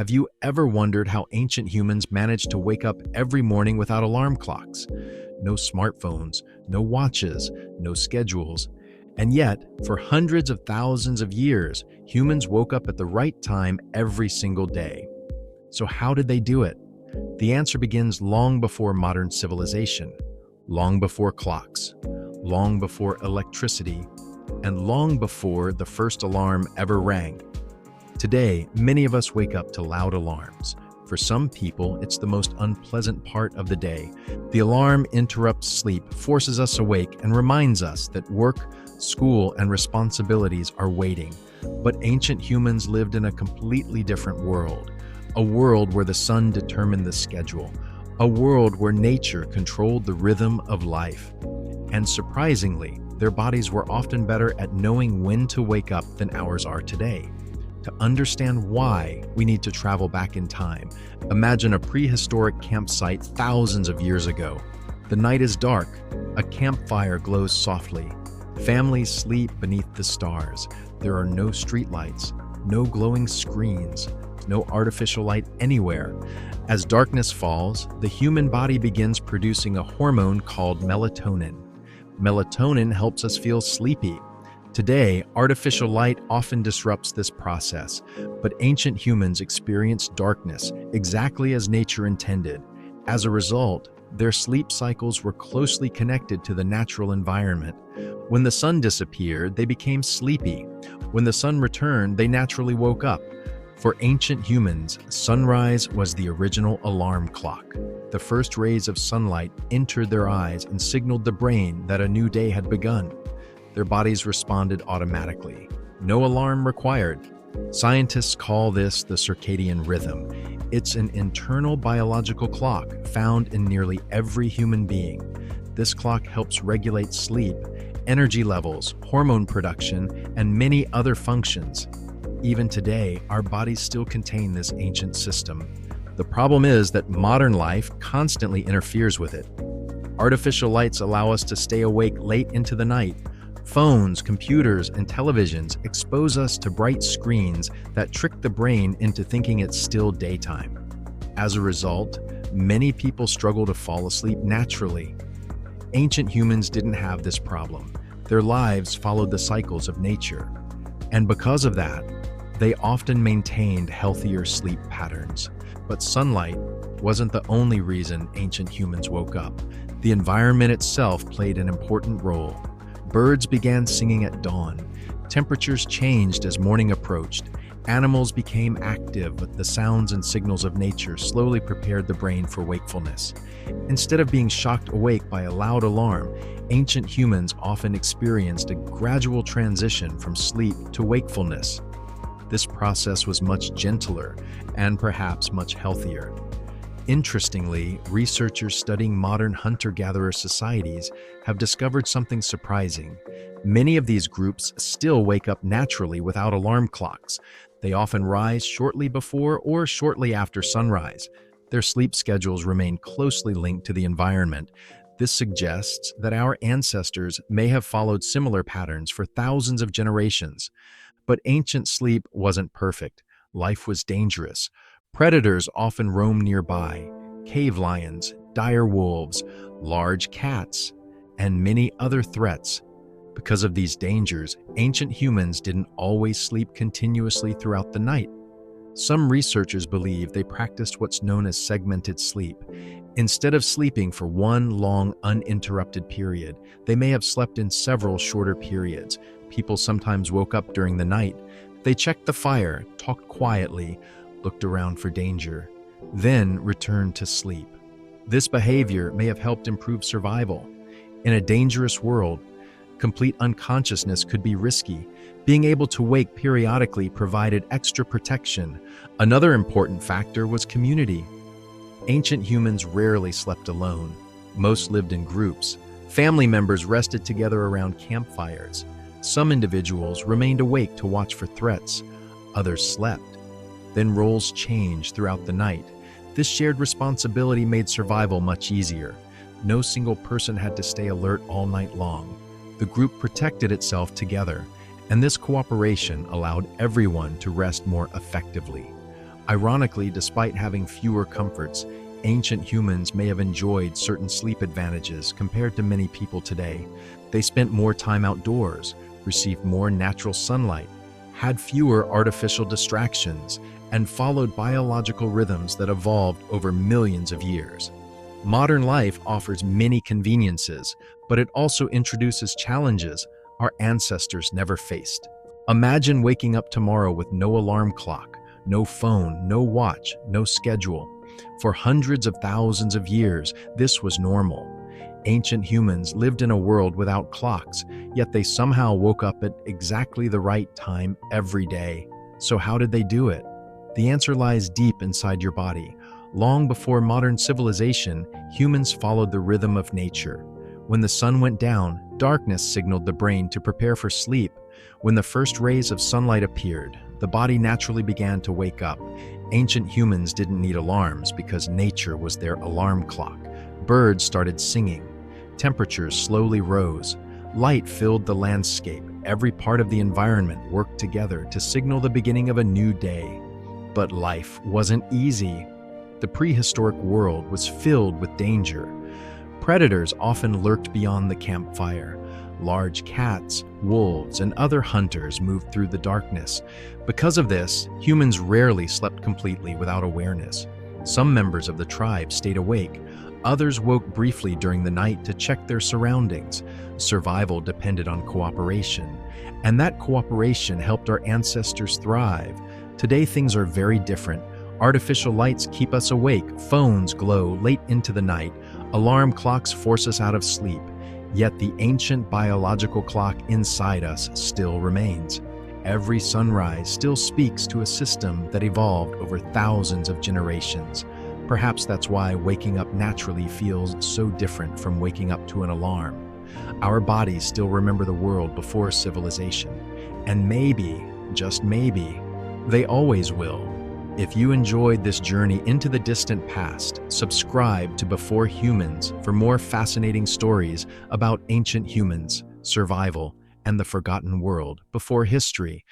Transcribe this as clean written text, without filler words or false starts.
Have you ever wondered how ancient humans managed to wake up every morning without alarm clocks? No smartphones, no watches, no schedules. And yet, for hundreds of thousands of years, humans woke up at the right time every single day. So how did they do it? The answer begins long before modern civilization, long before clocks, long before electricity, and long before the first alarm ever rang. Today, many of us wake up to loud alarms. For some people, it's the most unpleasant part of the day. The alarm interrupts sleep, forces us awake, and reminds us that work, school, and responsibilities are waiting. But ancient humans lived in a completely different world. A world where the sun determined the schedule. A world where nature controlled the rhythm of life. And surprisingly, their bodies were often better at knowing when to wake up than ours are today. To understand why, we need to travel back in time. Imagine a prehistoric campsite thousands of years ago. The night is dark. A campfire glows softly. Families sleep beneath the stars. There are no streetlights, no glowing screens, no artificial light anywhere. As darkness falls, the human body begins producing a hormone called melatonin. Melatonin helps us feel sleepy. Today, artificial light often disrupts this process, but ancient humans experienced darkness exactly as nature intended. As a result, their sleep cycles were closely connected to the natural environment. When the sun disappeared, they became sleepy. When the sun returned, they naturally woke up. For ancient humans, sunrise was the original alarm clock. The first rays of sunlight entered their eyes and signaled the brain that a new day had begun. Their bodies responded automatically. No alarm required. Scientists call this the circadian rhythm. It's an internal biological clock found in nearly every human being. This clock helps regulate sleep, energy levels, hormone production, and many other functions. Even today, our bodies still contain this ancient system. The problem is that modern life constantly interferes with it. Artificial lights allow us to stay awake late into the night. Phones, computers, and televisions expose us to bright screens that trick the brain into thinking it's still daytime. As a result, many people struggle to fall asleep naturally. Ancient humans didn't have this problem. Their lives followed the cycles of nature. And because of that, they often maintained healthier sleep patterns. But sunlight wasn't the only reason ancient humans woke up. The environment itself played an important role. Birds began singing at dawn. Temperatures changed as morning approached. Animals became active, but the sounds and signals of nature slowly prepared the brain for wakefulness. Instead of being shocked awake by a loud alarm, ancient humans often experienced a gradual transition from sleep to wakefulness. This process was much gentler and perhaps much healthier. Interestingly, researchers studying modern hunter-gatherer societies have discovered something surprising. Many of these groups still wake up naturally without alarm clocks. They often rise shortly before or shortly after sunrise. Their sleep schedules remain closely linked to the environment. This suggests that our ancestors may have followed similar patterns for thousands of generations. But ancient sleep wasn't perfect. Life was dangerous. Predators often roamed nearby: cave lions, dire wolves, large cats, and many other threats. Because of these dangers, ancient humans didn't always sleep continuously throughout the night. Some researchers believe they practiced what's known as segmented sleep. Instead of sleeping for one long, uninterrupted period, they may have slept in several shorter periods. People sometimes woke up during the night. They checked the fire, talked quietly, looked around for danger, then returned to sleep. This behavior may have helped improve survival. In a dangerous world, complete unconsciousness could be risky. Being able to wake periodically provided extra protection. Another important factor was community. Ancient humans rarely slept alone. Most lived in groups. Family members rested together around campfires. Some individuals remained awake to watch for threats. Others slept. Then roles changed throughout the night. This shared responsibility made survival much easier. No single person had to stay alert all night long. The group protected itself together, and this cooperation allowed everyone to rest more effectively. Ironically, despite having fewer comforts, ancient humans may have enjoyed certain sleep advantages compared to many people today. They spent more time outdoors, received more natural sunlight, had fewer artificial distractions, and followed biological rhythms that evolved over millions of years. Modern life offers many conveniences, but it also introduces challenges our ancestors never faced. Imagine waking up tomorrow with no alarm clock, no phone, no watch, no schedule. For hundreds of thousands of years, this was normal. Ancient humans lived in a world without clocks, yet they somehow woke up at exactly the right time every day. So how did they do it? The answer lies deep inside your body. Long before modern civilization, humans followed the rhythm of nature. When the sun went down, darkness signaled the brain to prepare for sleep. When the first rays of sunlight appeared, the body naturally began to wake up. Ancient humans didn't need alarms because nature was their alarm clock. Birds started singing. Temperatures slowly rose. Light filled the landscape. Every part of the environment worked together to signal the beginning of a new day. But life wasn't easy. The prehistoric world was filled with danger. Predators often lurked beyond the campfire. Large cats, wolves, and other hunters moved through the darkness. Because of this, humans rarely slept completely without awareness. Some members of the tribe stayed awake. Others woke briefly during the night to check their surroundings. Survival depended on cooperation, and that cooperation helped our ancestors thrive. Today, things are very different. Artificial lights keep us awake, phones glow late into the night, alarm clocks force us out of sleep. Yet the ancient biological clock inside us still remains. Every sunrise still speaks to a system that evolved over thousands of generations. Perhaps that's why waking up naturally feels so different from waking up to an alarm. Our bodies still remember the world before civilization. And maybe, just maybe, they always will. If you enjoyed this journey into the distant past, subscribe to Before Humans for more fascinating stories about ancient humans, survival, and the forgotten world before history.